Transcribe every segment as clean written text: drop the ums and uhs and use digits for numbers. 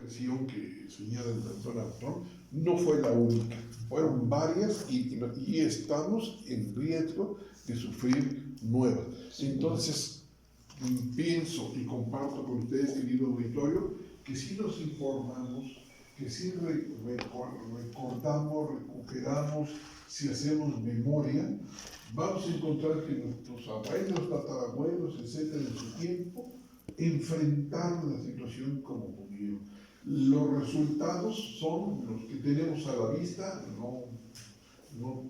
agresión que señala el doctor Artón no fue la única, fueron varias y estamos en riesgo de sufrir nuevas. Entonces, pienso y comparto con ustedes, querido auditorio, que si nos informamos, que si recordamos, recuperamos, si hacemos memoria, vamos a encontrar que nuestros abuelos, tatarabuelos, etcétera, en su tiempo, enfrentaron la situación como pudieron. Los resultados son los que tenemos a la vista, no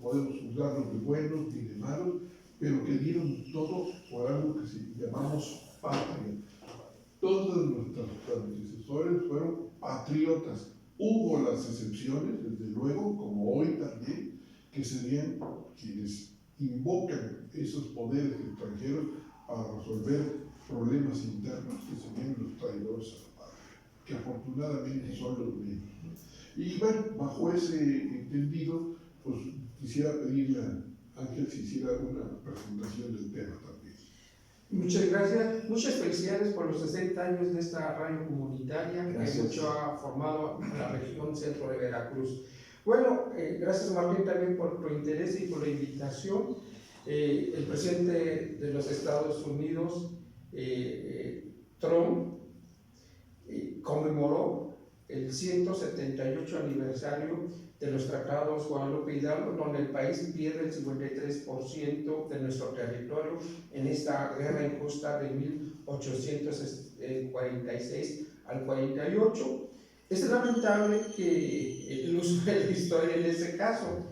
podemos juzgarlos de buenos ni de malos, pero que dieron todo por algo que llamamos patria. Todos nuestros predecesores fueron patriotas. Hubo las excepciones, desde luego, como hoy también, que serían quienes invocan esos poderes extranjeros para resolver problemas internos, que serían los traidores a la patria, que afortunadamente son los mismos. Y bueno, bajo ese entendido, pues quisiera pedirle a Ángel si hiciera una presentación del tema también. Muchas gracias, muchas felicidades por los 60 años de esta radio comunitaria. Gracias. Que mucho ha formado a la región centro de Veracruz. Bueno, gracias Martín también por tu interés y por la invitación. El presidente de los Estados Unidos, Trump, conmemoró el 178 aniversario de los tratados Guadalupe Hidalgo, donde el país pierde el 53% de nuestro territorio en esta guerra injusta de 1846 al 48. Es lamentable que el uso de la historia en ese caso.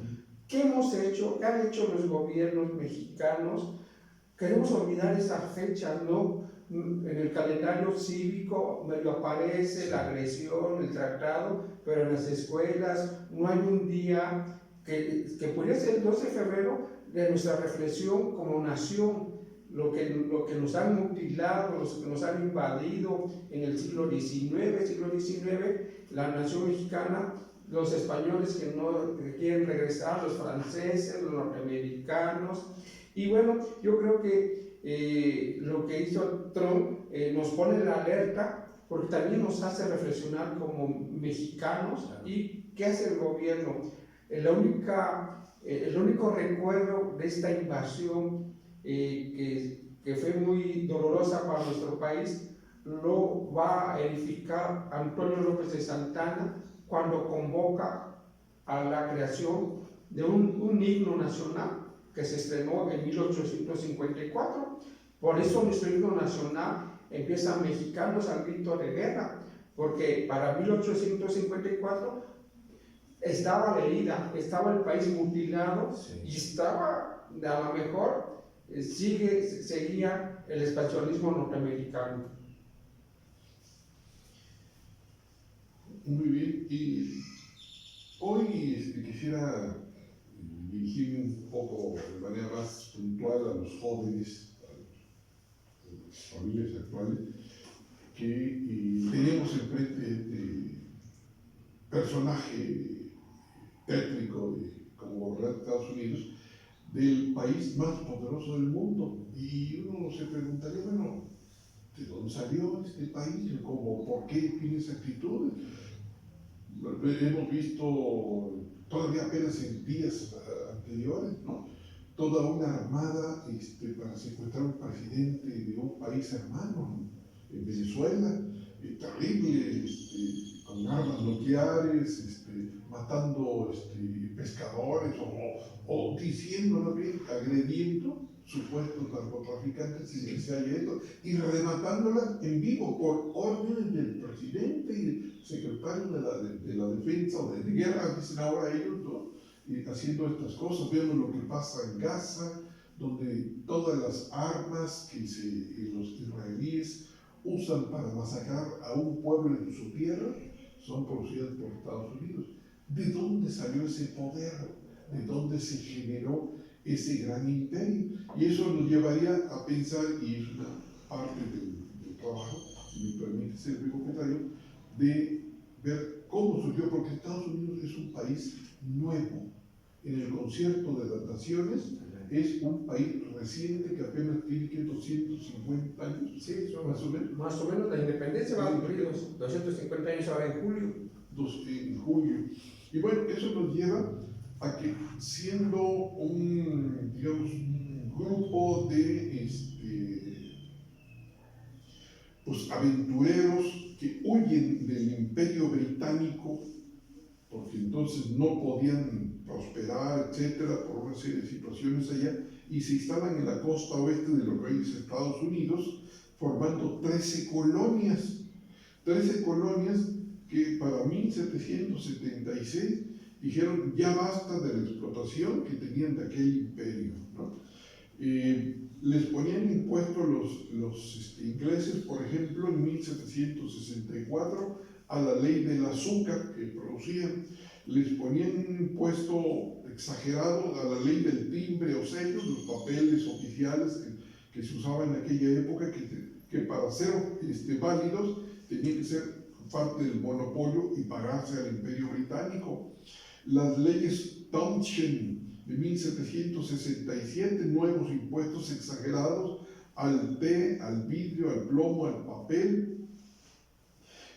¿Qué hemos hecho? ¿Qué han hecho los gobiernos mexicanos? Queremos olvidar esas fechas, ¿no? En el calendario cívico medio aparece la agresión, el tratado, pero en las escuelas no hay un día que podría ser el 12 de febrero de nuestra reflexión como nación, lo que nos han mutilado, lo que nos han invadido en el siglo XIX, la nación mexicana, los españoles que no quieren regresar, los franceses, los norteamericanos. Y bueno, yo creo que lo que hizo Trump nos pone en la alerta, porque también nos hace reflexionar como mexicanos. ¿Y qué hace el gobierno? El único recuerdo de esta invasión que fue muy dolorosa para nuestro país lo va a edificar Antonio López de Santana cuando convoca a la creación de un himno nacional que se estrenó en 1854. Por eso nuestro himno nacional empieza mexicanos al grito de guerra, porque para 1854 estaba la herida, estaba el país mutilado, sí, y estaba, a lo mejor, seguía el expansionismo norteamericano. Muy bien, y hoy quisiera dirigirme un poco de manera más puntual a los jóvenes, a las familias actuales, que tenemos enfrente este personaje tétrico como gobernante de Estados Unidos, del país más poderoso del mundo. Y uno se preguntaría, bueno, ¿de dónde salió este país? ¿Por qué tiene esa actitud? Hemos visto todavía apenas en días anteriores, ¿no?, toda una armada para secuestrar a un presidente de un país hermano, ¿no?, en Venezuela, terrible, con armas nucleares, matando pescadores o diciendo, agrediendo supuestos narcotraficantes sin que se haya esto, y rematándolas en vivo por órdenes del presidente y del secretario de la defensa o de guerra, dicen ahora ellos, ¿no?, y haciendo estas cosas. Vemos lo que pasa en Gaza, donde todas las armas que los israelíes usan para masacrar a un pueblo en su tierra son producidas por Estados Unidos. ¿De dónde salió ese poder? ¿De dónde se generó ese gran imperio? Y eso nos llevaría a pensar, y es una parte del trabajo, si me permite ser el comentario, de ver cómo surgió, porque Estados Unidos es un país nuevo en el concierto de las naciones, es un país reciente que apenas tiene que 250 años. Sí, más o menos. Más o menos la independencia va a cumplir 250 años ahora en julio. En julio. Y bueno, eso nos lleva a que siendo digamos, un grupo de pues, aventureros que huyen del Imperio Británico, porque entonces no podían prosperar, etcétera, por una serie de situaciones allá, y se instalan en la costa oeste de lo que hoy es Estados Unidos, formando 13 colonias. 13 colonias que para 1776 dijeron ya basta de la explotación que tenían de aquel imperio, ¿no? Les ponían impuestos los ingleses, por ejemplo, en 1764 a la ley del azúcar que producían. Les ponían un impuesto exagerado a la ley del timbre o sellos, los papeles oficiales que se usaban en aquella época, que para ser válidos tenían que ser parte del monopolio y pagarse al Imperio Británico. Las leyes Townshend de 1767, nuevos impuestos exagerados al té, al vidrio, al plomo, al papel.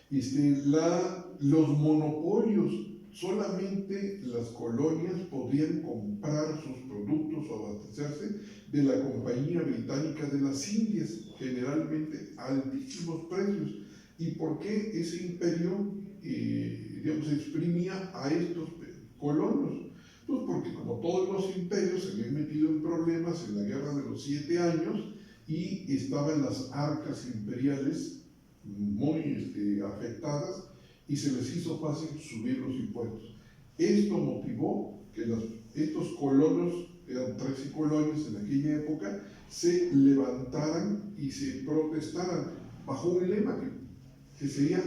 Los monopolios, solamente las colonias podían comprar sus productos o abastecerse de la Compañía Británica de las Indias, generalmente a altísimos precios. ¿Y por qué ese imperio digamos, exprimía a estos colonos? Pues porque como todos los imperios se habían metido en problemas en la Guerra de los 7 años y estaban las arcas imperiales muy afectadas y se les hizo fácil subir los impuestos. Esto motivó que estos colonos, eran 13 colonias en aquella época, se levantaran y se protestaran bajo un lema que sería: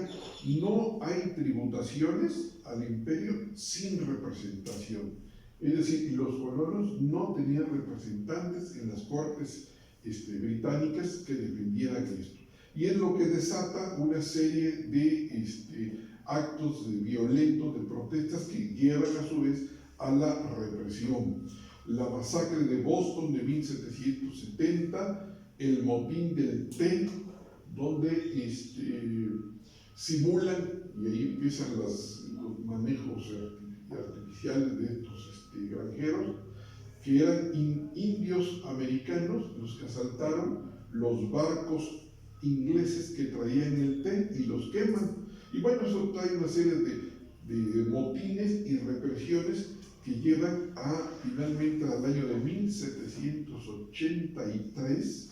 no hay tributaciones al imperio sin representación. Es decir, los colonos no tenían representantes en las cortes británicas que defendieran esto. Y es lo que desata una serie de actos violentos, de protestas que llevan a su vez a la represión. La masacre de Boston de 1770, el motín del té, donde simulan, y ahí empiezan los manejos artificiales de estos granjeros, que eran indios americanos los que asaltaron los barcos ingleses que traían el té y los queman. Y bueno, eso trae una serie de motines y represiones que llevan finalmente al año de 1783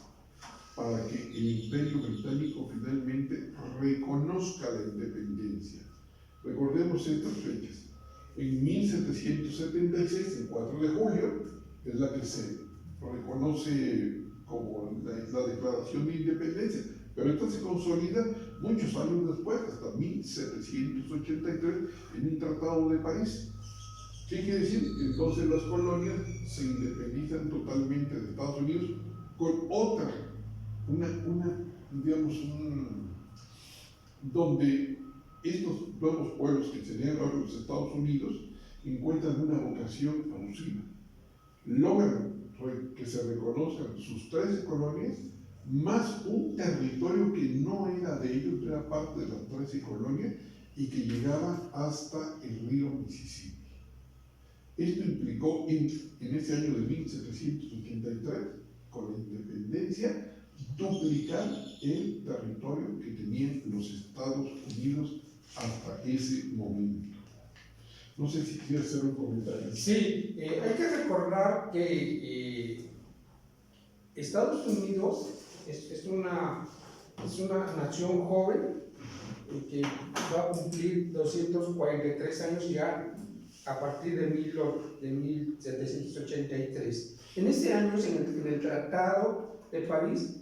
para que el Imperio Británico finalmente reconozca la independencia. Recordemos estas fechas. En 1776, el 4 de julio, es la que se reconoce como la Declaración de Independencia, pero esta se consolida muchos años después, hasta 1783, en un Tratado de París. ¿Qué quiere decir? Entonces las colonias se independizan totalmente de Estados Unidos con otra, donde estos nuevos pueblos que serían ahora los Estados Unidos encuentran una vocación abusiva. Logran que se reconozcan sus 13 colonias, más un territorio que no era de ellos, era parte de las 13 colonias y que llegaba hasta el río Mississippi. Esto implicó en ese año de 1783, con la independencia, duplicar el territorio que tenían los Estados Unidos hasta ese momento. No sé si quieres hacer un comentario. Sí, hay que recordar que Estados Unidos es una nación joven que va a cumplir 243 años ya a partir de 1783. En ese año, en el Tratado de París,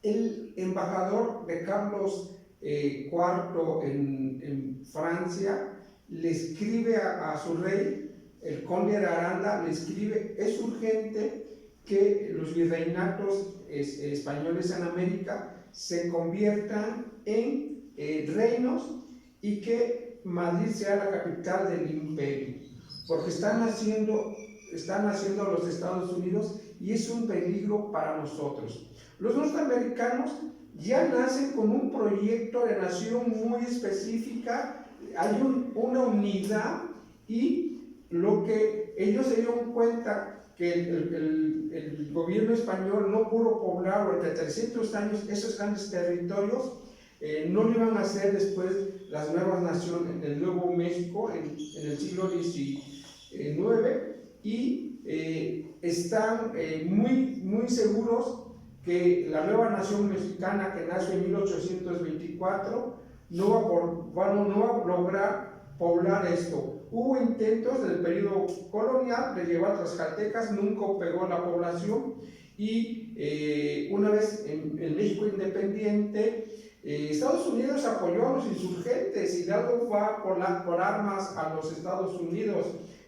el embajador de Carlos IV en Francia le escribe a su rey, el conde de Aranda, le escribe: es urgente que los virreinatos españoles en América se conviertan en reinos y que Madrid sea la capital del imperio, porque están haciendo están haciendo los Estados Unidos y es un peligro para nosotros. Los norteamericanos ya nacen con un proyecto de nación muy específica, hay una unidad, y lo que ellos se dieron cuenta que el gobierno español no pudo poblar durante 300 años esos grandes territorios, no lo iban a hacer después las nuevas naciones, el Nuevo México en el siglo XIX, y están muy seguros que la nueva nación mexicana que nace en 1824 no va a lograr poblar esto. Hubo intentos del periodo colonial de llevar tlaxcaltecas, nunca pegó la población, y una vez en México independiente, Estados Unidos apoyó a los insurgentes, Hidalgo fue por armas a los Estados Unidos.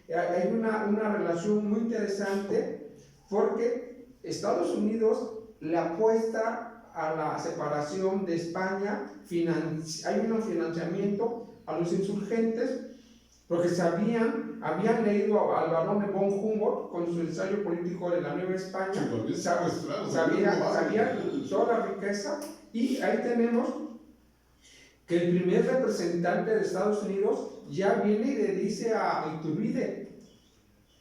Hay una relación muy interesante porque Estados Unidos le apuesta a la separación de España, hay un financiamiento a los insurgentes porque habían leído al barón de von Humboldt con su ensayo político de la Nueva España, sabían toda la riqueza, y ahí tenemos que el primer representante de Estados Unidos ya viene y le dice a Iturbide: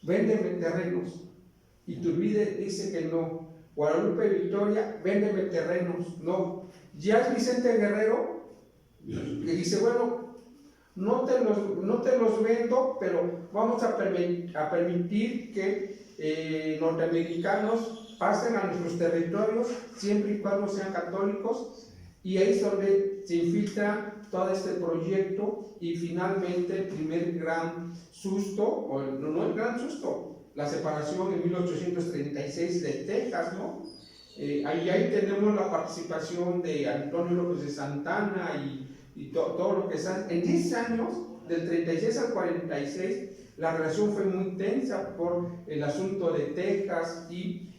véndeme terrenos. Iturbide dice que no. Guadalupe Victoria: véndeme terrenos. No. Ya es Vicente Guerrero que dice: bueno, no te los vendo, pero vamos a permitir que norteamericanos pasen a nuestros territorios siempre y cuando sean católicos. Y ahí es donde se infiltra todo este proyecto, y finalmente el primer gran susto, o no el gran susto, la separación en 1836 de Texas, ¿no? Ahí tenemos la participación de Antonio López de Santana y todo lo que están. En 10 años, del 36 al 46, la relación fue muy tensa por el asunto de Texas, y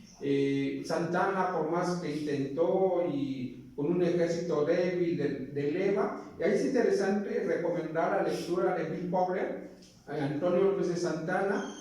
Santana, por más que intentó y con un ejército débil de leva, y ahí es interesante recomendar la lectura de Bill Powler, Antonio López de Santana.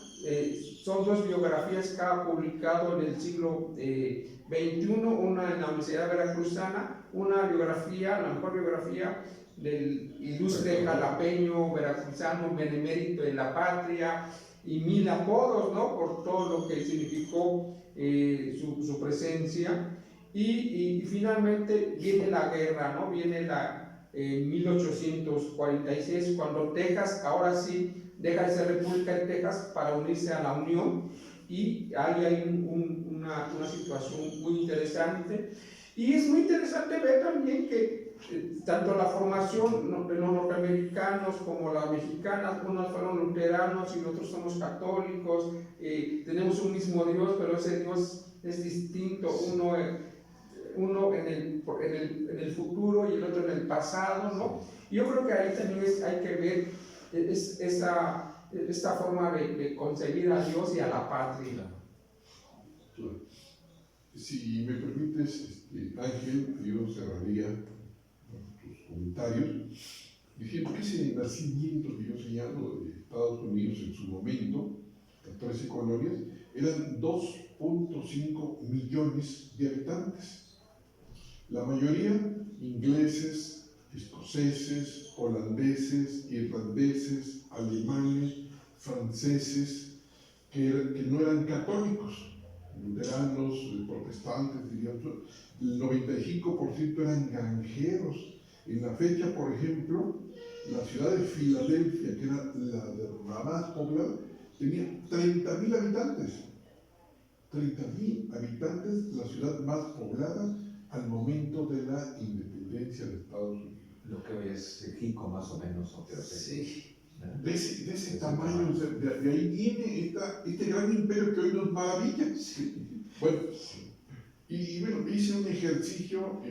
Son dos biografías que ha publicado en el siglo XXI, una en la Universidad Veracruzana, una biografía, la mejor biografía del ilustre jalapeño veracruzano, benemérito de la patria, y 1000 apodos, ¿no?, por todo lo que significó su presencia. Y finalmente viene la guerra, ¿no? Viene 1846, cuando Texas ahora sí deja de ser República de Texas para unirse a la Unión, y ahí hay una situación muy interesante. Y es muy interesante ver también que tanto la formación de los norteamericanos como las mexicanas, unos fueron luteranos y nosotros somos católicos, tenemos un mismo Dios, pero ese Dios es distinto, uno en el futuro y el otro en el pasado, ¿no? Yo creo que ahí también hay que ver esta forma de concebir a Dios y a la patria. Si me permites, Ángel, yo cerraría tus comentarios diciendo que ese nacimiento que yo señalo de Estados Unidos en su momento, las 13 colonias, eran 2.5 millones de habitantes. La mayoría ingleses, escoceses, holandeses, irlandeses, alemanes, franceses, que no eran católicos, luteranos, protestantes, diríamos. El 95% eran granjeros. En la fecha, por ejemplo, la ciudad de Filadelfia, que era la más poblada, tenía 30.000 habitantes. 30.000 habitantes, la ciudad más poblada al momento de la independencia de Estados Unidos. Lo que hoy es México, más o menos. Sí. De ese tamaño, de ahí viene este gran imperio que hoy nos maravilla. Sí. Bueno, y bueno, hice un ejercicio,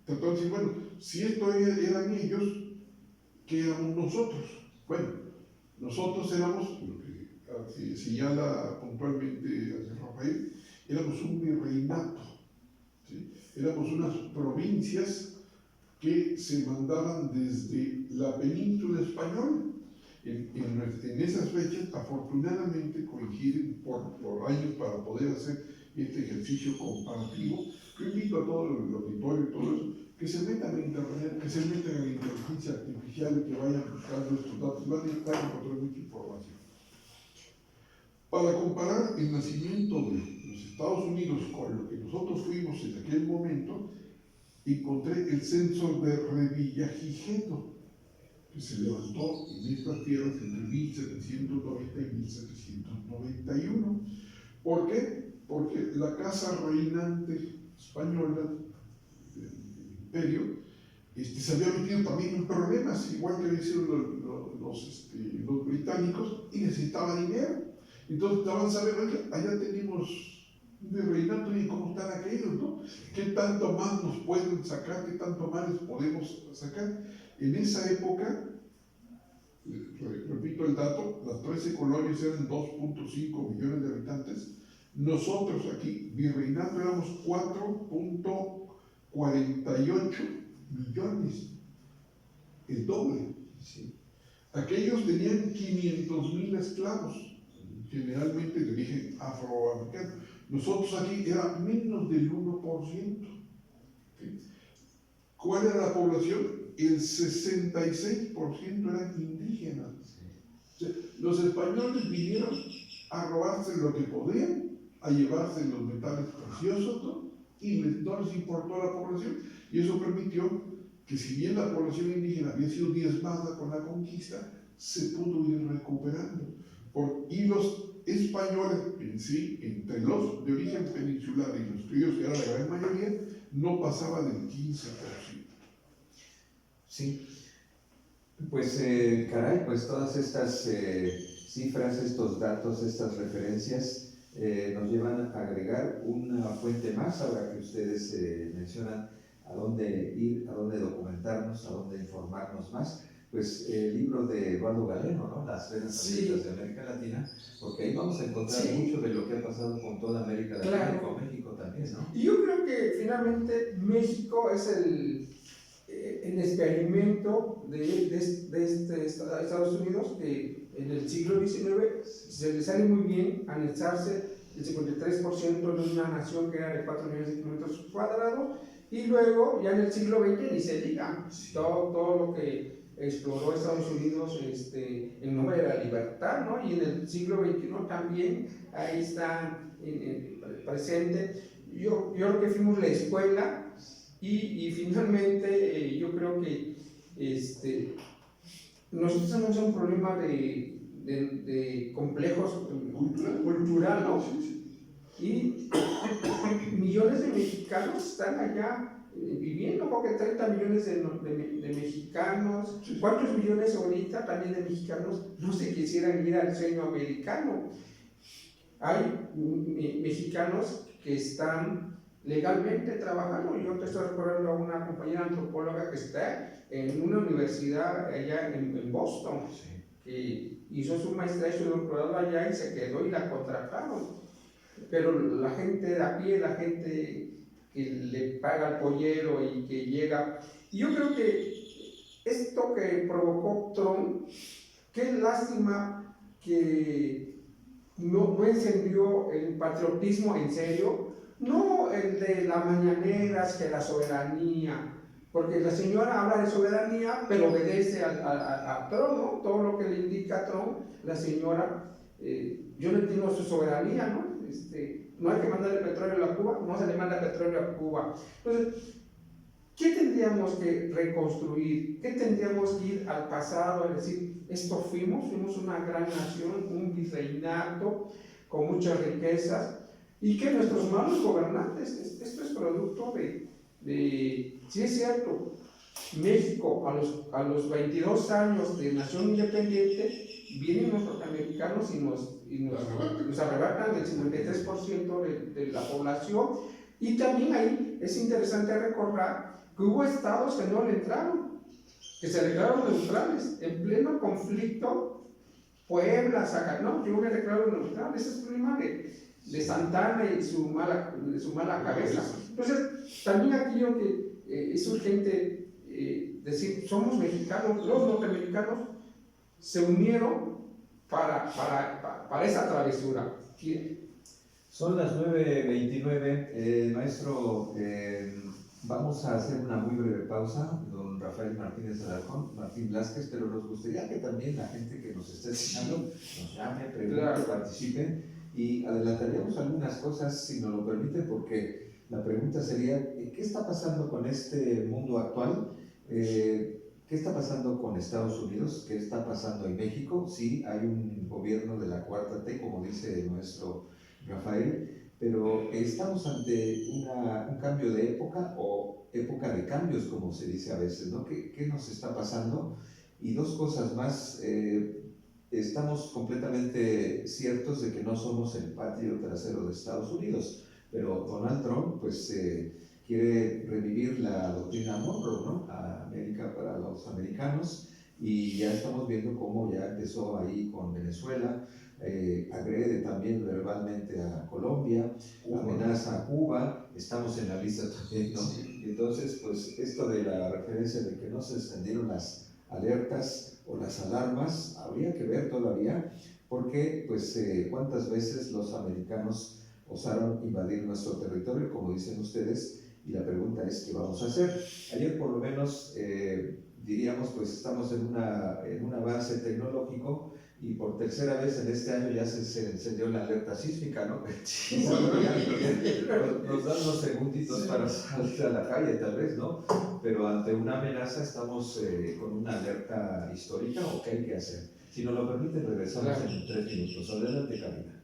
tratando de decir, bueno, si esto eran ellos, ¿qué éramos nosotros? Bueno, nosotros éramos, lo que señala puntualmente Rafael, éramos un virreinato, ¿sí? Éramos unas provincias que se mandaban desde la península española, En esas fechas, afortunadamente, coinciden por años para poder hacer este ejercicio comparativo. Yo invito a todo el auditorio y todo eso, que se metan en internet, que se metan en la inteligencia artificial y que vayan buscando estos datos, van a encontrar mucha información. Para comparar el nacimiento de los Estados Unidos con lo que nosotros fuimos en aquel momento, encontré el censo de Revillagigedo, que se levantó en estas tierras entre 1790 y 1791. ¿Por qué? Porque la casa reinante española del imperio se había metido también en problemas, igual que habían sido los británicos, y necesitaba dinero. Entonces estaban sabiendo, oye, allá tenemos un virreinato y cómo están aquellos, ¿no? ¿Qué tanto más nos pueden sacar? ¿Qué tanto más les podemos sacar? En esa época, repito el dato, las 13 colonias eran 2.5 millones de habitantes. Nosotros aquí, virreinato, éramos 4.48 millones, el doble. Sí. Aquellos tenían 500,000 esclavos, generalmente de origen afroamericano. Nosotros aquí era menos del 1%. ¿Sí? ¿Cuál era la población? El 66% eran indígenas. O sea, los españoles vinieron a robarse lo que podían, a llevarse los metales preciosos, ¿no? Y no les importó a la población, y eso permitió que, si bien la población indígena había sido diezmada con la conquista, se pudo ir recuperando. Y los españoles en sí, entre los de origen peninsular y los criollos, que era la gran mayoría, no pasaba del 15%. Sí. Pues, caray, pues todas estas cifras, estos datos, estas referencias nos llevan a agregar una fuente más, ahora que ustedes mencionan a dónde ir, a dónde documentarnos, a dónde informarnos más. Pues el libro de Eduardo Galeno, ¿no? Las venas abiertas de América Latina, porque ahí vamos a encontrar mucho de lo que ha pasado con toda América Latina y con México también, ¿no? Y yo creo que finalmente México es el experimento de Estados Unidos, que en el siglo XIX se le sale muy bien anexarse el 53% de una nación que era de 4 millones de kilómetros cuadrados, y luego ya en el siglo XX ni se diga todo lo que exploró Estados Unidos en nombre de la libertad, ¿no? Y en el siglo XXI también ahí está presente. Yo creo que fuimos la escuela y finalmente yo creo que nosotros tenemos un problema de complejos cultural, ¿no? Y millones de mexicanos están allá viviendo, porque 30 millones de mexicanos, ¿cuántos millones ahorita también de mexicanos no se quisieran ir al sueño americano? Hay mexicanos que están legalmente trabajando. Yo te estoy recordando a una compañera antropóloga que está en una universidad allá en Boston, que hizo su maestría y su doctorado allá y se quedó y la contrataron. Pero la gente de a pie, la gente que le paga al pollero y que llega, y yo creo que esto que provocó Trump, qué lástima que no encendió el patriotismo en serio, no el de las mañaneras, que la soberanía, porque la señora habla de soberanía, pero obedece a Trump, ¿no? Todo lo que le indica a Trump, la señora, yo no entiendo su soberanía, ¿no? No hay que mandar el petróleo a Cuba, no se le manda petróleo a Cuba. Entonces, ¿qué tendríamos que reconstruir? ¿Qué tendríamos que ir al pasado? Es decir, esto fuimos una gran nación, un virreinato con muchas riquezas, y que nuestros malos gobernantes, esto es producto sí es cierto, México a los 22 años de nación independiente, vienen los norteamericanos y nos arrebatan el 53% de la población. Y también ahí es interesante recordar que hubo estados que no le entraron, que se declararon neutrales en pleno conflicto. Puebla, no, yo me declaro neutral. Ese es el problema de Santana y su mala cabeza. Entonces, también aquí yo que es urgente decir, somos mexicanos, los norteamericanos se unieron para esa travesura. Son las 9:29, maestro, vamos a hacer una muy breve pausa, don Rafael Martínez Alarcón, Martín Blázquez, pero nos gustaría que también la gente que nos esté escuchando nos llame, pregunte, Claro. participe, y adelantaríamos algunas cosas, si nos lo permite, porque la pregunta sería, ¿qué está pasando con este mundo actual? ¿Qué está pasando con Estados Unidos? ¿Qué está pasando en México? Sí, hay un gobierno de la cuarta T, como dice nuestro Rafael, pero estamos ante un cambio de época o época de cambios, como se dice a veces, ¿no? ¿Qué nos está pasando? Y dos cosas más, estamos completamente ciertos de que no somos el patio trasero de Estados Unidos, pero Donald Trump, pues, quiere revivir la doctrina Monroe, ¿no? A América para los americanos, y ya estamos viendo cómo ya empezó ahí con Venezuela, agrede también verbalmente a Colombia, amenaza a Cuba, estamos en la lista también, ¿no? Entonces, pues esto de la referencia de que no se extendieron las alertas o las alarmas, habría que ver todavía, porque pues cuántas veces los americanos osaron invadir nuestro territorio, como dicen ustedes, y la pregunta es, ¿qué vamos a hacer? Ayer por lo menos diríamos, pues estamos en un avance tecnológico, y por tercera vez en este año ya se encendió la alerta sísmica, ¿no? Nos dan unos segunditos para salir a la calle, tal vez, ¿no? Pero ante una amenaza estamos con una alerta histórica, ¿o qué hay que hacer? Si nos lo permite, regresamos en 3 minutos. Adelante, Karina.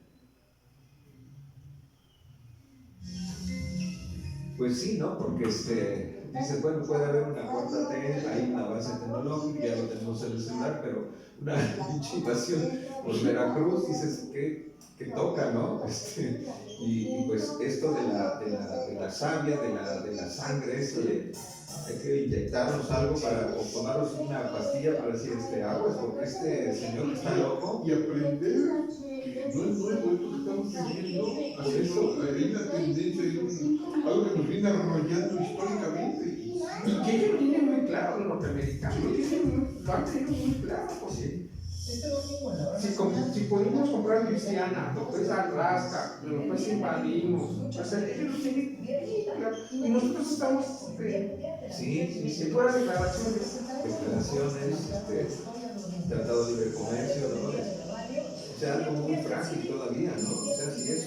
Pues sí, ¿no? Porque dice, bueno, puede haber una cuarta T, hay una base tecnológica, ya lo tenemos en el celular, pero una pinche invasión por Veracruz, dices, que toca, ¿no? Y pues esto de la savia, de la sangre, hay que inyectarnos algo o tomarnos una pastilla para decir, aguas, porque este señor está loco. Y aprender que no es nuevo esto que estamos viviendo, haciendo, hay una tendencia, algo que nos viene arrollando históricamente. Y que ellos lo tienen muy claro, los norteamericanos, lo han tenido muy claro, porque si pudimos comprar Luisiana, después Alaska, después invadimos, o sea, ellos lo tienen bien claro, y nosotros estamos sí, puras declaraciones. Tratado de libre comercio, ¿no? O sea, algo muy frágil todavía, ¿no? O sea, sí es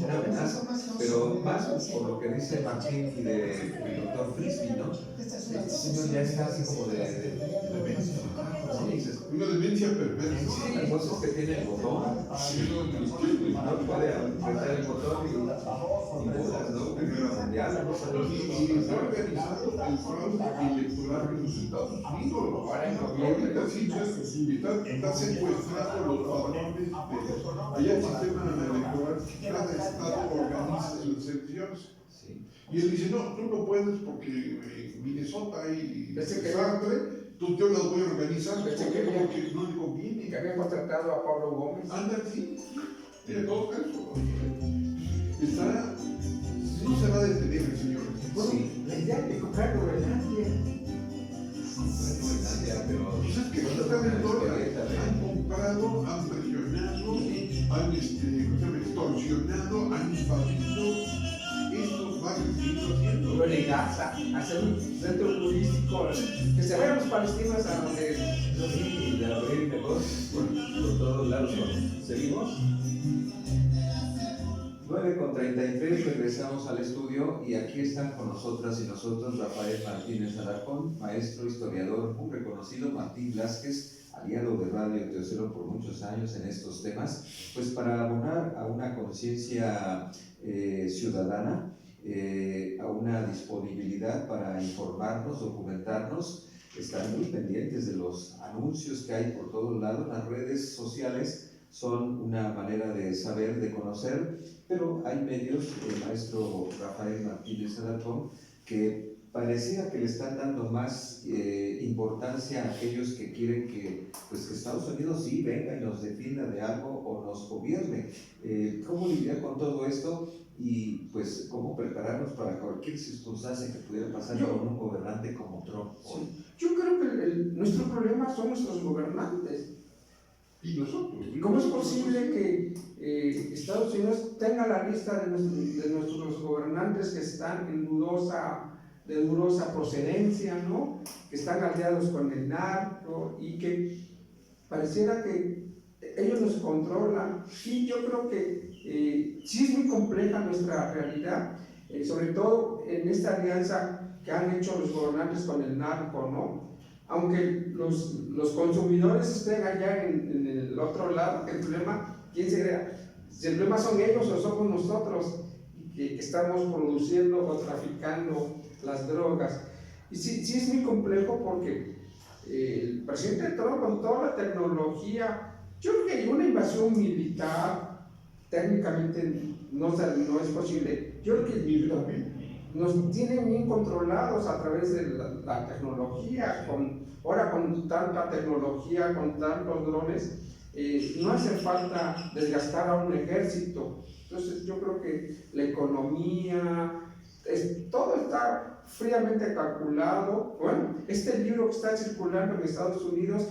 una amenaza, pero más por lo que dice Martín y del doctor Frisby, ¿no? Este señor ya está así como de demencia, ¿no? Una demencia perversa. Sí, hay cosas que tiene el botón, no puede apretar el botón y bolas, ¿no? Guerra mundial, no sabemos. Y está organizando el fraude electoral en los Estados Unidos. Ahorita sí está secuestrado los padrones. Allá el sistema electoral, cada estado organiza sus elecciones. Y él dice, no, tú no puedes porque Minnesota y Sartre, yo las voy a organizar porque como que no le conviene. Que habían contratado a Pablo Gómez. Anda, sí, tiene todo eso. No se va a detener, señor. Sí, la idea de comprar Groenlandia. Pero pues es que no está en todo. Han comprado, han presionado, han extorsionado, han invadido. Esto va a seguir haciendo. Lo de Gaza, hacer un centro turístico, que se vayan los palestinos a donde. Sí, y abrir negocios por todos lados. ¿Seguimos? 9:33, regresamos al estudio y aquí están con nosotras y nosotros Rafael Martínez Alarcón, maestro historiador muy reconocido, Martín Blázquez, aliado de Radio Teocelo por muchos años en estos temas, pues para abonar a una conciencia ciudadana, a una disponibilidad para informarnos, documentarnos, estar muy pendientes de los anuncios que hay por todos lados. Las redes sociales son una manera de saber, de conocer, pero hay medios, el maestro Rafael Martínez Alarcón, que pareciera que le están dando más importancia a aquellos que quieren que, pues, que Estados Unidos sí venga y nos defienda de algo o nos gobierne. ¿Cómo lidiar con todo esto? Y pues cómo prepararnos para cualquier circunstancia que pudiera pasar con un gobernante como Trump. Sí. Yo creo que nuestro problema son nuestros gobernantes. Y nosotros. ¿Cómo es posible que Estados Unidos tenga la lista de nuestros gobernantes que están de dudosa procedencia, ¿no? Que están aliados con el narco y que pareciera que ellos nos controlan? Y yo creo que sí es muy compleja nuestra realidad, sobre todo en esta alianza que han hecho los gobernantes con el narco, ¿no? Aunque los consumidores estén allá en el otro lado, el problema, ¿quién se crea? Si el problema son ellos o somos nosotros que estamos produciendo o traficando las drogas. Y sí es muy complejo porque el presidente Trump, con toda la tecnología, yo creo que hay una invasión militar, técnicamente no es posible. Yo creo que nos tienen bien controlados a través de la tecnología, ahora con tanta tecnología, con tantos drones, no hace falta desgastar a un ejército. Entonces yo creo que la economía, todo está fríamente calculado. Bueno, este libro que está circulando en Estados Unidos,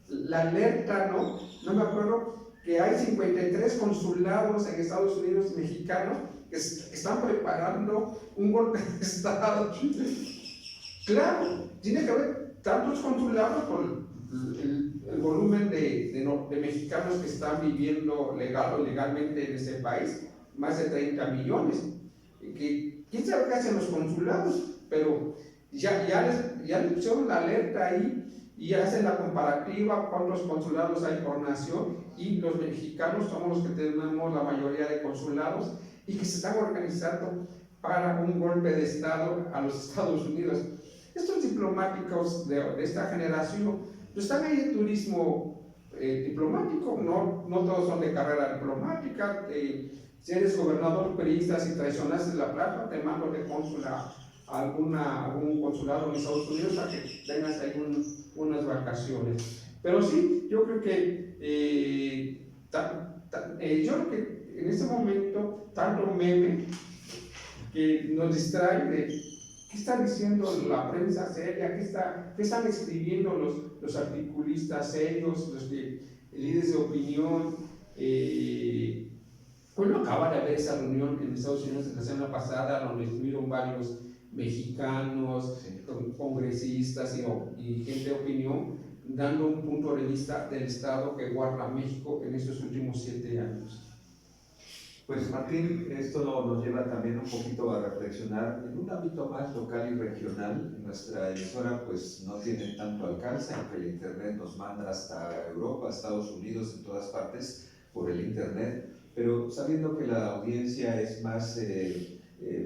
la alerta, no me acuerdo, que hay 53 consulados en Estados Unidos mexicanos que están preparando un golpe de Estado. Claro, tiene que haber tantos consulados por el volumen de mexicanos que están viviendo legal o ilegalmente en ese país, más de 30 millones. ¿Quién sabe qué hacen los consulados? Pero ya le pusieron la alerta ahí y hacen la comparativa, cuántos consulados hay por nación, y los mexicanos somos los que tenemos la mayoría de consulados y que se están organizando para un golpe de Estado a los Estados Unidos. Estos diplomáticos de esta generación están ahí en turismo diplomático, no todos son de carrera diplomática. Si eres gobernador periodista y traicionaste la plata, te mando de cónsul a algún consulado en Estados Unidos a que tengas ahí unas vacaciones. Pero sí, yo creo que en este momento tanto meme que nos distrae de qué está diciendo la prensa seria, qué están escribiendo los articulistas serios, los líderes de opinión. Bueno, acaba de haber esa reunión en Estados Unidos la semana pasada donde estuvieron varios mexicanos, congresistas y gente de opinión dando un punto de vista del estado que guarda México en estos últimos 7 años. Pues Martín, esto nos lleva también un poquito a reflexionar en un ámbito más local y regional. Nuestra emisora pues no tiene tanto alcance, aunque el internet nos manda hasta Europa, Estados Unidos, en todas partes por el internet, pero sabiendo que la audiencia es más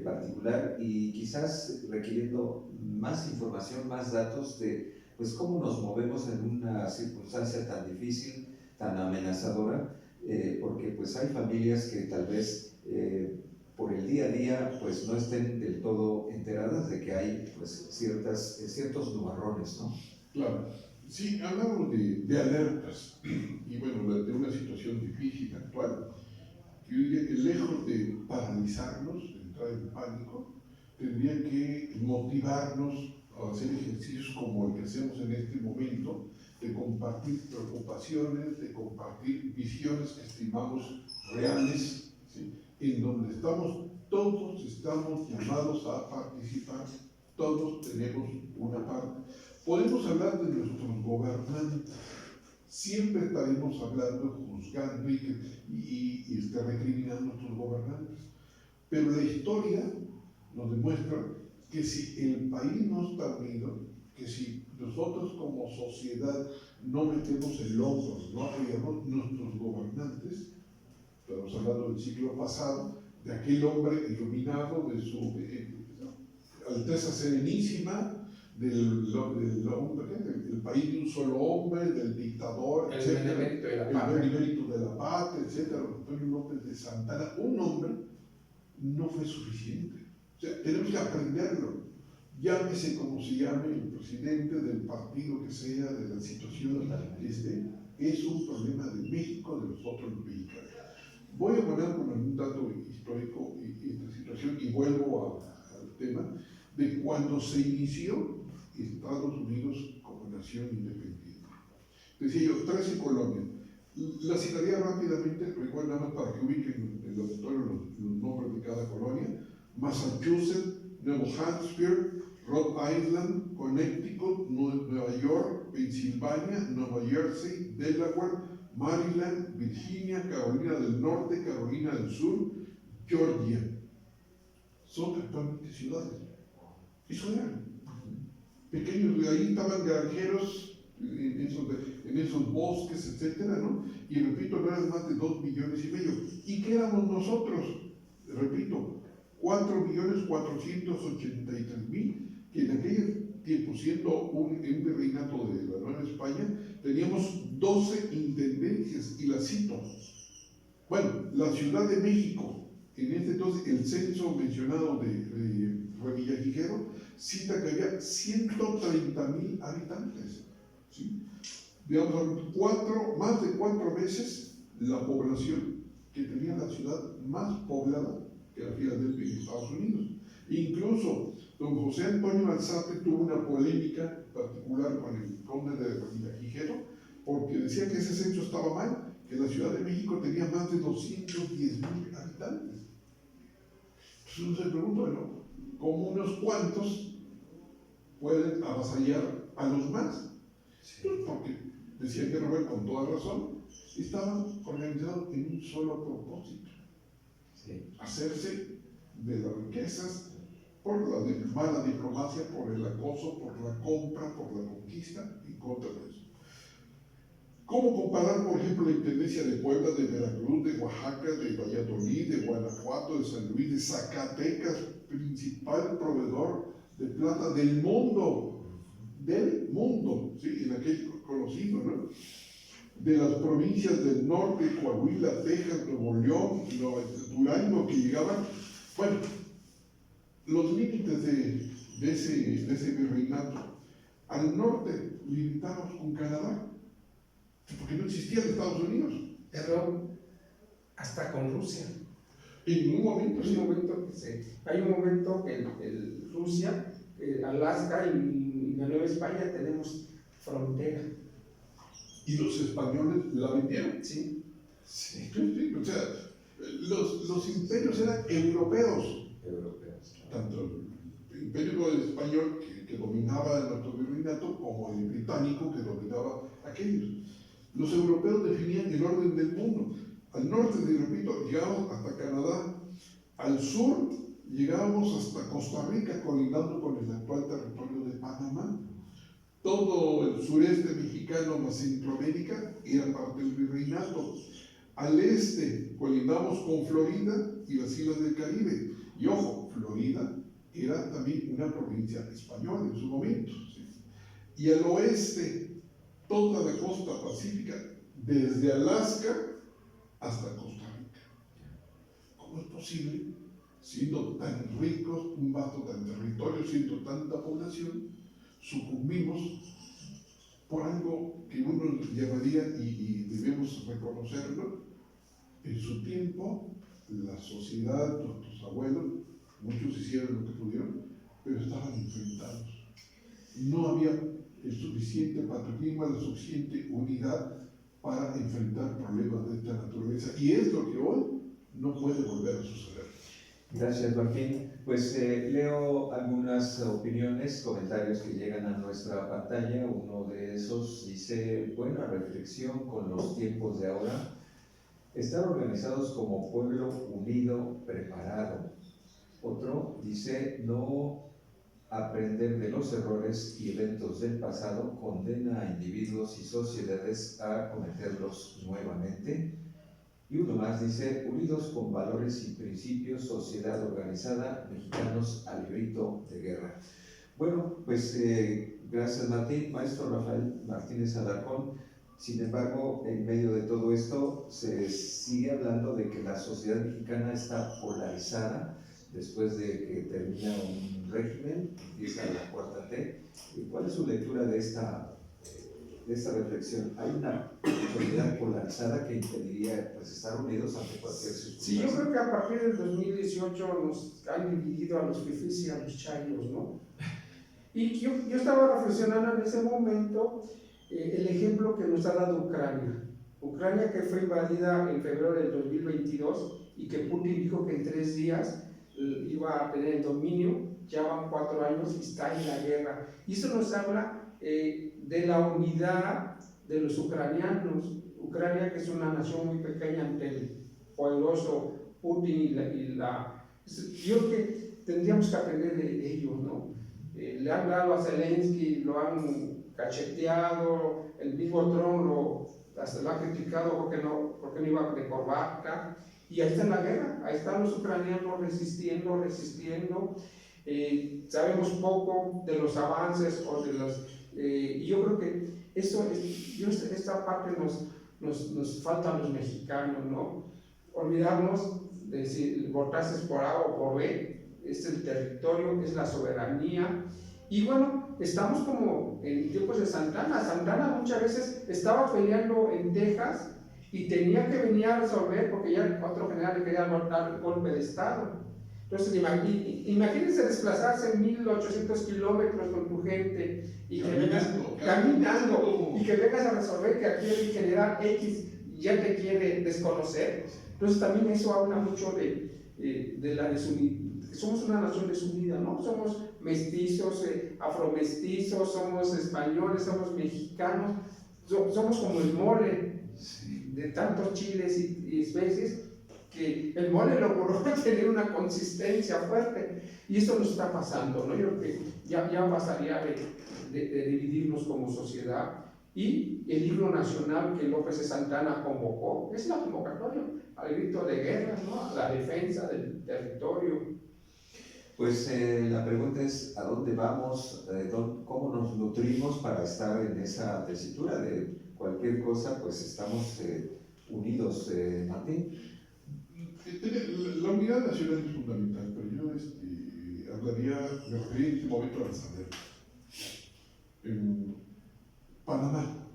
particular y quizás requiriendo más información, más datos de pues cómo nos movemos en una circunstancia tan difícil, tan amenazadora, porque pues hay familias que tal vez por el día a día pues no estén del todo enteradas de que hay pues ciertos nubarrones, ¿no? Claro, sí, hablamos de alertas y bueno, de una situación difícil actual. Yo diría que lejos de paralizarnos, de entrar en pánico, tendría que motivarnos a hacer ejercicios como el que hacemos en este momento, de compartir preocupaciones, de compartir visiones que estimamos reales, ¿sí? En donde todos estamos llamados a participar, todos tenemos una parte. Podemos hablar de nuestros gobernantes, siempre estaremos hablando, juzgando y recriminando a nuestros gobernantes, pero la historia nos demuestra que si el país no está unido, que si nosotros como sociedad no metemos el hombro, no apoyamos nuestros gobernantes, estamos hablando del siglo pasado, de aquel hombre iluminado, de su Alteza Serenísima, del país de un solo hombre, del dictador, el benemérito de la patria, etc. Antonio López de Santana, un hombre no fue suficiente. O sea, tenemos que aprenderlo. llámese como se llame el presidente del partido que sea, de la situación que esté, es un problema de México, de nosotros los mexicanos. Voy a poner con algún dato histórico esta situación y vuelvo al tema de cuando se inició Estados Unidos como nación independiente. Decía yo, 13 colonias. La citaría rápidamente, recuerdo nada más para que ubiquen en el auditorio los nombres de cada colonia: Massachusetts, Nuevo Hampshire, Rhode Island, Connecticut, Nueva York, Pensilvania, Nueva Jersey, Delaware, Maryland, Virginia, Carolina del Norte, Carolina del Sur, Georgia. Son actualmente ciudades. Eso eran. Pequeños, de ahí estaban granjeros en esos bosques, etcétera, ¿no? Y repito, no eran más de 2,5 millones. ¿Y qué éramos nosotros? Repito, 4,483,000, que en aquel tiempo, siendo un virreinato de la Nueva España, teníamos 12 intendencias, y las cito. Bueno, la Ciudad de México, en este entonces, el censo mencionado de Revillagigedo, cita que había 130,000 habitantes, ¿sí? Digamos, más de 4 veces la población que tenía la ciudad más poblada que era Filadelfia en Estados Unidos. Incluso don José Antonio Alzate tuvo una polémica particular con el conde de Revillagigedo, porque decía que ese censo estaba mal, que la Ciudad de México tenía más de 210,000 habitantes. Entonces uno se pregunta, bueno, ¿cómo unos cuantos pueden avasallar a los más? Pues porque, decía que Robert con toda razón, estaban organizados en un solo propósito: hacerse de las riquezas por la mala diplomacia, por el acoso, por la compra, por la conquista, y contra eso. ¿Cómo comparar, por ejemplo, la intendencia de Puebla, de Veracruz, de Oaxaca, de Valladolid, de Guanajuato, de San Luis, de Zacatecas, principal proveedor de plata del mundo, ¿sí? En aquel conocido, ¿no? De las provincias del norte, Coahuila, Texas, Nuevo León, Durango, que llegaban? Bueno, los límites de ese virreinato. Al norte limitamos con Canadá, porque no existía en Estados Unidos. Pero hasta con Rusia. En un momento, sí. Hay un momento que Rusia, Alaska y la Nueva España tenemos frontera. Y los españoles la vendieron. Sí. Sí. O sea, los imperios eran europeos. Tanto el imperio español que dominaba nuestro virreinato, como el británico que dominaba aquellos. Los europeos definían el orden del mundo. Al norte, repito, llegábamos hasta Canadá. Al sur llegábamos hasta Costa Rica, colindando con el actual territorio de Panamá. Todo el sureste mexicano más Centroamérica era parte del virreinato. Al este colindamos con Florida y las islas del Caribe. Y ojo, Florida era también una provincia española en su momento, ¿sí? Y al oeste, toda la costa pacífica, desde Alaska hasta Costa Rica. ¿Cómo es posible, siendo tan ricos, un vasto tan territorio, siendo tanta población, sucumbimos por algo que uno llamaría, y debemos reconocerlo? En su tiempo, la sociedad, nuestros abuelos, muchos hicieron lo que pudieron, pero estaban enfrentados. No había el suficiente patriotismo, la suficiente unidad para enfrentar problemas de esta naturaleza, y es lo que hoy no puede volver a suceder. Gracias, Joaquín. Pues leo algunas opiniones, comentarios que llegan a nuestra pantalla. Uno de esos dice: buena reflexión con los tiempos de ahora. Estar organizados como pueblo unido, preparado. Otro dice: no aprender de los errores y eventos del pasado condena a individuos y sociedades a cometerlos nuevamente. Y uno más dice: unidos con valores y principios, sociedad organizada, mexicanos al grito de guerra. Bueno, pues gracias, Martín. Maestro Rafael Martínez Alarcón. Sin embargo, en medio de todo esto se sigue hablando de que la sociedad mexicana está polarizada, después de que termina un régimen, empieza la cuarta T. ¿Cuál es su lectura de esta reflexión? ¿Hay una sociedad polarizada que impediría pues, estar unidos ante cualquier circunstancia? Sí, yo creo que a partir del 2018 nos han dividido a los fifís y a los chayos, ¿no? Y yo estaba reflexionando en ese momento el ejemplo que nos ha dado Ucrania. Ucrania, que fue invadida en febrero del 2022 y que Putin dijo que en 3 días iba a tener el dominio, ya van 4 años y está en la guerra. Y eso nos habla de la unidad de los ucranianos. Ucrania, que es una nación muy pequeña ante el poderoso Putin yo creo que tendríamos que aprender de ellos, ¿no? Le han dado a Zelensky, lo han cacheteado, el mismo Trump hasta lo ha criticado porque no iba de corbata, y ahí está en la guerra, ahí están los ucranianos resistiendo. Sabemos poco de los avances o de los... y yo creo que esta parte nos falta a los mexicanos, ¿no? Olvidarnos de si votases por A o por B, es el territorio, es la soberanía. Y bueno, estamos como en tiempos de Santana. Santana muchas veces estaba peleando en Texas y tenía que venir a resolver porque ya otro general le quería dar el golpe de Estado. Entonces, imagínense desplazarse 1800 kilómetros con tu gente y que vengas caminando y que vengas a resolver que aquí el general X ya te quiere desconocer. Entonces, también eso habla mucho de la desunidad. Somos una nación desunida, ¿no? Somos mestizos, afromestizos, somos españoles, somos mexicanos, somos como el mole de tantos chiles y especies, que el mole logró tener una consistencia fuerte, y esto nos está pasando, ¿no? Yo creo que ya pasaría de dividirnos como sociedad. Y el himno nacional que López de Santana convocó es la convocatoria al grito de guerra, ¿no? A la defensa del territorio. Pues la pregunta es, ¿a dónde vamos? ¿Cómo nos nutrimos para estar en esa tesitura de cualquier cosa? Pues estamos unidos, Martín. La unidad nacional es fundamental, pero yo me refería en este momento al saber. Panamá,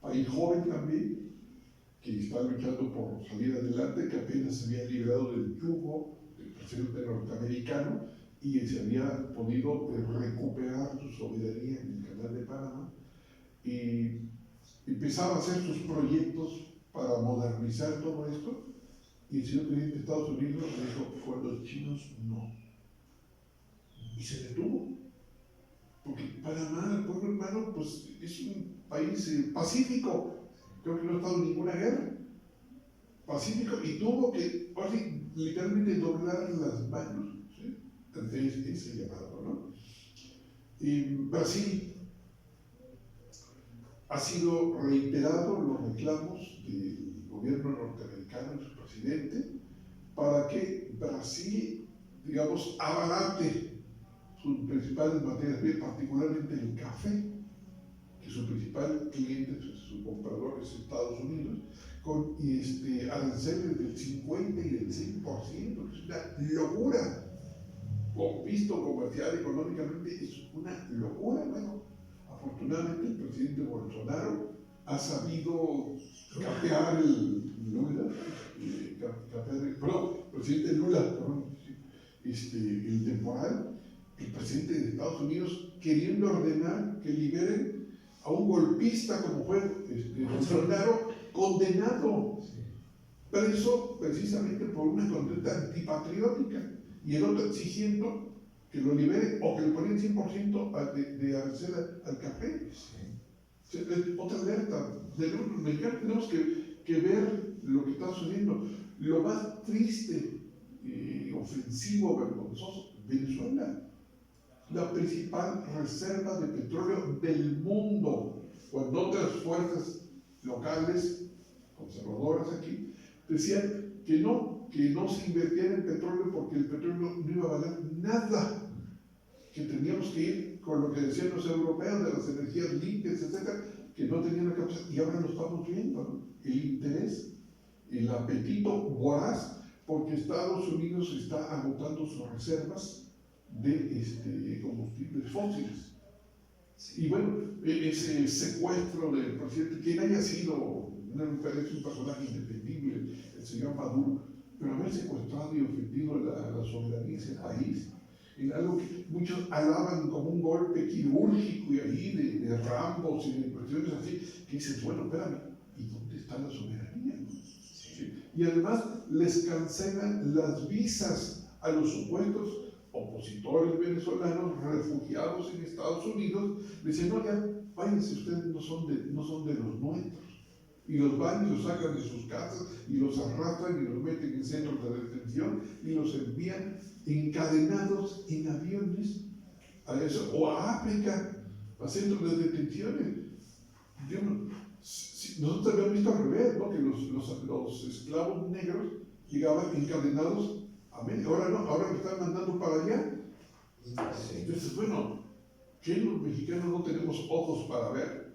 país joven también, que está luchando por salir adelante, que apenas se había librado del yugo del presidente norteamericano y se había podido recuperar su soberanía en el canal de Panamá, y empezaba a hacer sus proyectos para modernizar todo esto, y el señor presidente de Estados Unidos le dijo, con los chinos no, y se detuvo. Porque Panamá, pueblo hermano, pues es un país pacífico, creo que no ha estado en ninguna guerra, pacífico, y tuvo que literalmente doblar las manos, ¿sí? Ante ese llamado, ¿no? Y Brasil ha sido reiterado los reclamos del gobierno norteamericano y su presidente para que Brasil, digamos, abarate sus principales materias primas, particularmente el café, que su principal cliente, su comprador es Estados Unidos, con aranceles del 50 y del 100%, que es una locura. Visto comercial, económicamente, es una locura. Bueno, afortunadamente el presidente Bolsonaro ha sabido capear el temporal. El presidente de Estados Unidos queriendo ordenar que liberen a un golpista como fue Bolsonaro, condenado, preso precisamente por una conducta antipatriótica, y el otro exigiendo que lo libere o que le ponen 100% de arancel al café. Sí. Otra alerta, de los mexicanos tenemos que ver lo que está sucediendo. Lo más triste, ofensivo, vergonzoso, Venezuela, la principal reserva de petróleo del mundo, cuando otras fuerzas locales, conservadoras aquí, decían que no se invirtiera en petróleo porque el petróleo no iba a valer nada, que teníamos que ir con lo que decían los europeos de las energías limpias, etcétera, que no tenían la capacidad, y ahora lo estamos viendo, ¿no? El interés, el apetito voraz porque Estados Unidos está agotando sus reservas de combustibles fósiles. Y bueno, ese secuestro del presidente, quien haya sido, me parece un personaje indefendible, el señor Maduro, pero haber secuestrado y ofendido la soberanía de ese país, en algo que muchos alaban como un golpe quirúrgico y ahí de rambos y de cuestiones así, que dices, bueno, espérame, ¿y dónde está la soberanía? ¿Sí? Y además les cancelan las visas a los supuestos opositores venezolanos refugiados en Estados Unidos, dicen, no, ya, váyanse, ustedes no son de los nuestros. Y los van y los sacan de sus casas y los arrastran y los meten en centros de detención y los envían encadenados en aviones a eso, o a África, a centros de detenciones. Nosotros habíamos visto al revés, ¿no? Que los esclavos negros llegaban encadenados a América. Ahora no, ahora me están mandando para allá. Entonces, bueno, ¿qué los mexicanos no tenemos ojos para ver?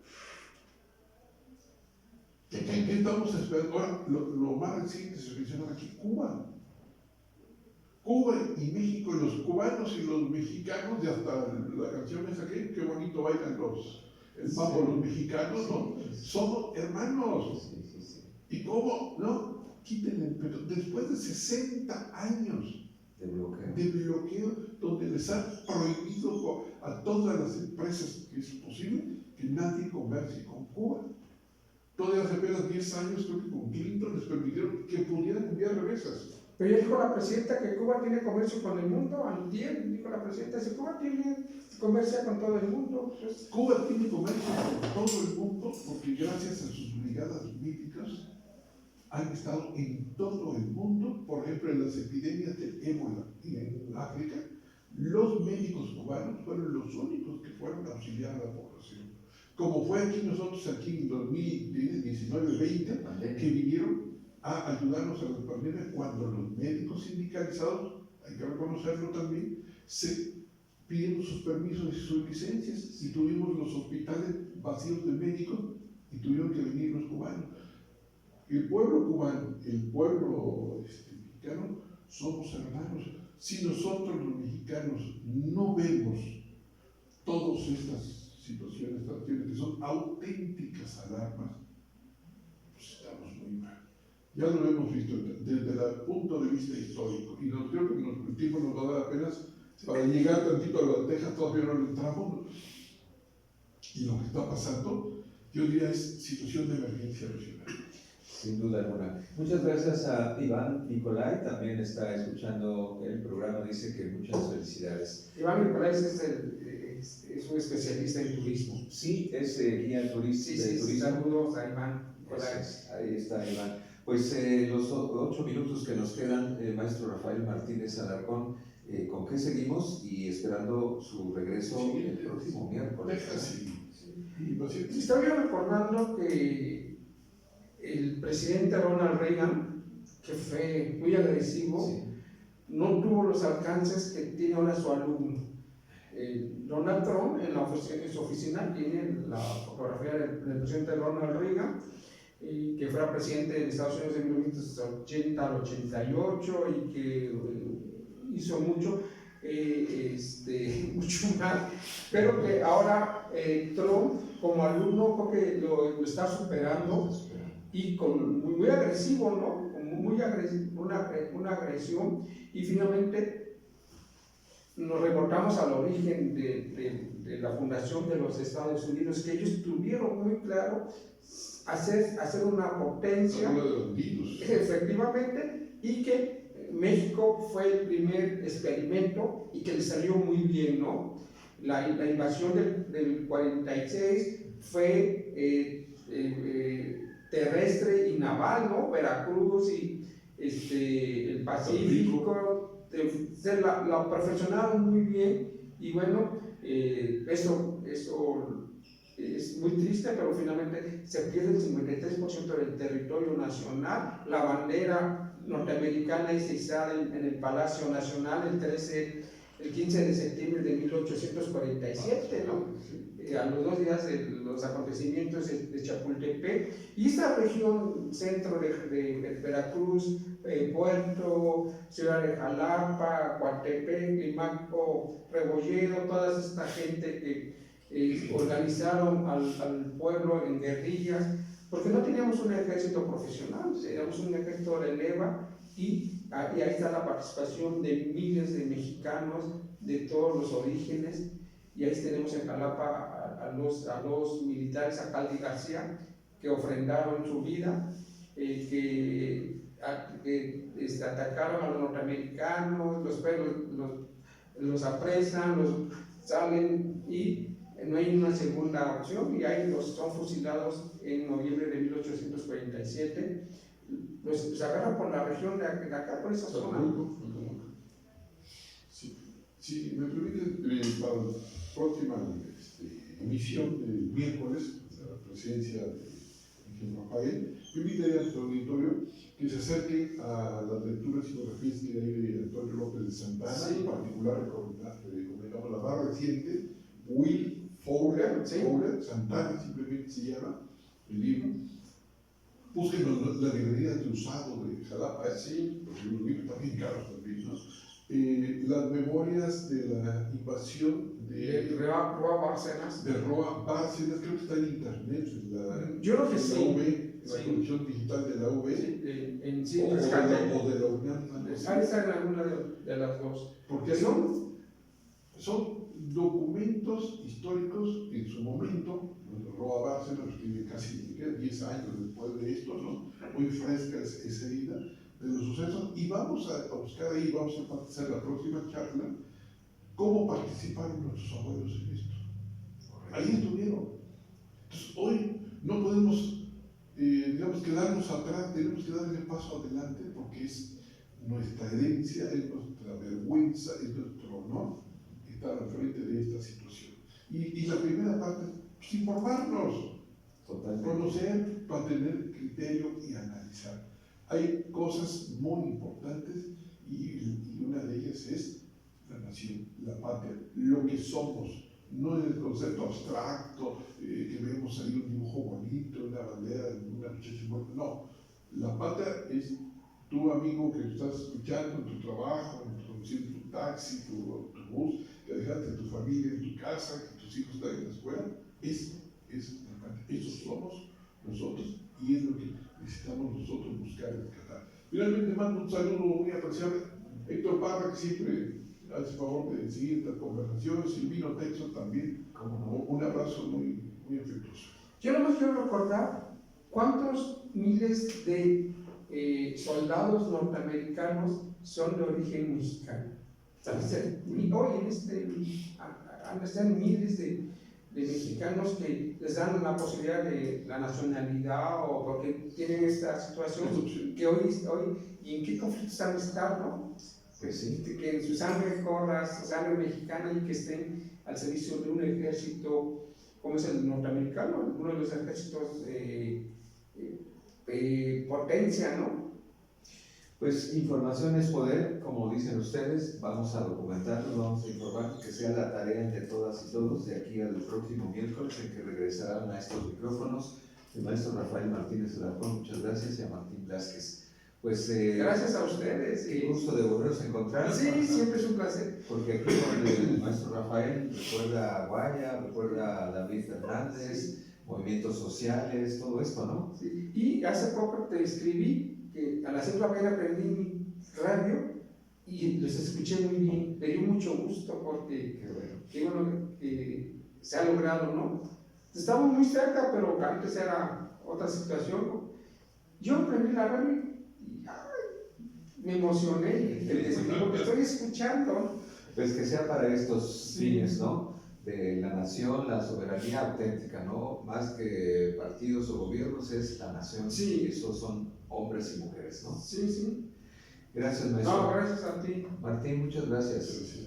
¿Qué estamos esperando? Ahora, lo más reciente se menciona aquí, Cuba. Cuba y México, los cubanos y los mexicanos, y hasta la canción esa qué bonito bailan el mambo, los mexicanos, ¿no? Somos hermanos. ¿Y cómo? No, quítenle, pero después de 60 años de bloqueo, donde les han prohibido a todas las empresas que es posible que nadie converse con Cuba. Todavía hace apenas 10 años, creo que con Clinton les permitieron que pudieran enviar remesas. Pero ya dijo la presidenta que Cuba tiene comercio con el mundo. Antier dijo la presidenta que Cuba tiene comercio con todo el mundo. Pues. Cuba tiene comercio con todo el mundo porque gracias a sus brigadas médicas han estado en todo el mundo. Por ejemplo, en las epidemias de ébola en África, los médicos cubanos fueron los únicos que fueron a auxiliar a la población. Como fue aquí nosotros, aquí en 2019-20, que vinieron a ayudarnos a la pandemia cuando los médicos sindicalizados, hay que reconocerlo también, se pidieron sus permisos y sus licencias y tuvimos los hospitales vacíos de médicos y tuvieron que venir los cubanos. El pueblo cubano, el pueblo mexicano, somos hermanos. Si nosotros los mexicanos no vemos todas estas situaciones que son auténticas alarmas, pues estamos muy mal. Ya lo hemos visto desde el punto de vista histórico, y creo que el tiempo nos va a dar apenas para llegar tantito a las Texas, todavía no lo entramos, ¿no? Y lo que está pasando, yo diría, es situación de emergencia nacional. Sin duda alguna. Muchas gracias a Iván Nicolai, también está escuchando el programa, dice que muchas felicidades. Iván Nicolai es un especialista en turismo. Sí, es guía turístico. Sí, saludos a Iván Nicolai. Ahí está Iván. Pues los 8 minutos que nos quedan, maestro Rafael Martínez Alarcón, ¿con qué seguimos? Y esperando su regreso el próximo miércoles. Estaba recordando que el presidente Ronald Reagan, que fue muy agresivo, no tuvo los alcances que tiene ahora su alumno. Donald Trump, en su oficina, tiene la fotografía del presidente Ronald Reagan, que fuera presidente de Estados Unidos de 1980 al 88 y que hizo mucho mal, pero que ahora Trump como alumno creo que lo está superando y muy agresivo, ¿no? Muy agresivo, una agresión, y finalmente nos remontamos al origen de la fundación de los Estados Unidos, que ellos tuvieron muy claro hacer una potencia, efectivamente, y que México fue el primer experimento y que le salió muy bien, ¿no? La invasión del 46 fue terrestre y naval, ¿no? Veracruz y el Pacífico, la perfeccionaron muy bien, y bueno, eso es muy triste, pero finalmente se pierde el 53% del territorio nacional. La bandera norteamericana es izada en el Palacio Nacional el el 15 de septiembre de 1847, ¿no? A los 2 días de los acontecimientos de Chapultepec, y esta región centro de Veracruz, Puerto, Ciudad de Jalapa, Coatepec, Limaco, Rebolledo, toda esta gente que organizaron al pueblo en guerrillas, porque no teníamos un ejército profesional, éramos un ejército de leva, y ahí está la participación de miles de mexicanos de todos los orígenes. Y ahí tenemos en Jalapa a los militares, a Caldi García, que ofrendaron su vida, que atacaron a los norteamericanos, los apresan, los salen y no hay una segunda opción, y ahí son fusilados en noviembre de 1847. Los agarran por la región de acá, por esa zona. Si me permite, para la próxima emisión del miércoles, de la presidencia de Miguel Rafael, me invitaría a nuestro auditorio que se acerque a las lecturas y biografías que hay de Antonio López de Santana, sí. En particular recomendamos la más reciente, Will Fowler, Sí. Fowler, Santana simplemente se llama el libro. Busquen la librería de usado de Jalapa, sí, porque los libros también caros también, ¿no? Las memorias de la invasión de Roa Bárcenas. De Roa Bárcenas, creo que está en internet, yo creo que sí. la UV, la Sí. colección digital de la UV, Sí, o de la UNAM. Ahí está en alguna de las dos. Porque son documentos históricos en su momento. Roa Bárcenas escribe casi 10 años después de esto, ¿no? Muy fresca esa herida de los sucesos, y vamos a buscar ahí, vamos a hacer la próxima charla, cómo participaron nuestros abuelos en esto. Ahí estuvieron. Entonces, hoy no podemos, digamos, quedarnos atrás, tenemos que dar el paso adelante, porque es nuestra herencia, es nuestra vergüenza, es nuestro honor estar al frente de esta situación. Y la primera parte, pues, informarnos, Totalmente. conocer para tener criterio y analizar. Hay cosas muy importantes y una de ellas es la nación, la patria, lo que somos, no en el concepto abstracto que vemos ahí un dibujo bonito, una bandera, una muchacha muerta, no. La patria es tu amigo que estás escuchando en tu trabajo, conduciendo tu taxi, tu autobús, que dejaste tu familia en tu casa, que tus hijos están en la escuela, es la patria. Eso somos nosotros y es lo que necesitamos nosotros buscar y rescatar. Finalmente mando un saludo muy apreciable a Héctor Parra, que siempre hace favor de seguir estas conversaciones, Silvino Texo también, un abrazo muy, muy afectuoso. Yo nomás quiero recordar cuántos miles de soldados norteamericanos son de origen mexicano. Hoy están miles de mexicanos que les dan la posibilidad de la nacionalidad o porque tienen esta situación que hoy y en qué conflictos han estado, ¿no? Pues sí. Que su sangre corra, su sangre mexicana, y que estén al servicio de un ejército como es el norteamericano, uno de los ejércitos potencia, ¿no? Pues información es poder, como dicen ustedes, vamos a documentarnos, vamos a informar, que sea la tarea entre todas y todos de aquí al próximo miércoles en que regresarán a estos micrófonos el maestro Rafael Martínez Alarcón, muchas gracias, y a Martín Blázquez. Pues, gracias a ustedes. Qué gusto de volveros a encontrar. Sí, siempre es un placer. Porque aquí con el maestro Rafael recuerda a Guaya, recuerda a David Fernández, sí, movimientos sociales, todo esto, ¿no? Sí. Y hace poco te escribí que a las 5 de la mañana prendí mi radio y los escuché muy bien. Me dio mucho gusto porque qué bueno que se ha logrado, ¿no? Estamos muy cerca, pero antes era otra situación. Yo prendí la radio y me emocioné y te escribí porque estoy escuchando. Pues que sea para estos fines, ¿no? De la nación, la soberanía auténtica, ¿no? Más que partidos o gobiernos, es la nación. Sí. Y esos son hombres y mujeres, ¿no? Sí, sí. Gracias, maestro. No, gracias a ti. Martín, muchas gracias.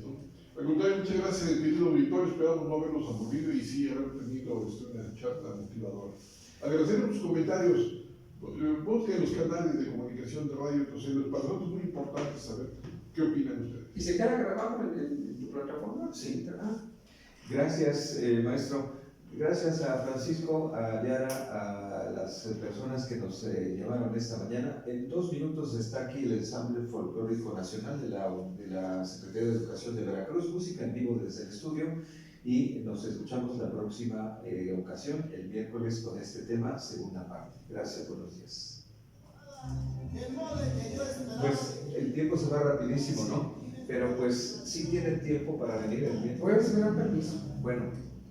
Al contrario, muchas gracias, querido auditorio. Esperamos no habernos aburrido y sí haber tenido una charla motivadora. Agradecemos sus comentarios. Busquen los canales de comunicación de Radio Ecos. Para nosotros es muy importante saber qué opinan ustedes. Y se queda grabado en tu plataforma. Sí. Ah, Gracias, maestro. Gracias a Francisco, a Yara, a las personas que nos llamaron esta mañana. En 2 minutos está aquí el Ensamble Folclórico Nacional de la Secretaría de Educación de Veracruz, música en vivo desde el estudio, y nos escuchamos la próxima ocasión, el miércoles, con este tema, segunda parte. Gracias, buenos días. Pues el tiempo se va rapidísimo, ¿no? Pero pues sí tienen tiempo para venir el miércoles. ¿puedes me dan permiso? Bueno,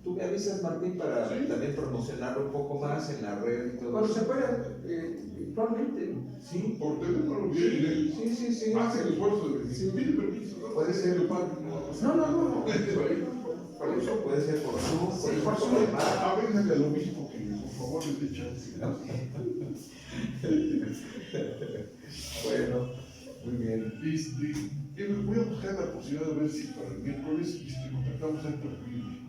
tú me avisas, Martín, para también promocionarlo un poco más en la red y todo Cuando eso. se pueda, virtualmente, ¿no? Sí, Por teléfono viene, sí. hace el esfuerzo de decir, pide permiso, ¿no? Puede ser. No. Por eso puede ser por Zoom, Sí, por por Zoom. llamada. Avísale al obispo que por favor les dé chance. Bueno, muy bien. Voy a buscar la posibilidad de ver si para el miércoles contactamos a Héctor Pili.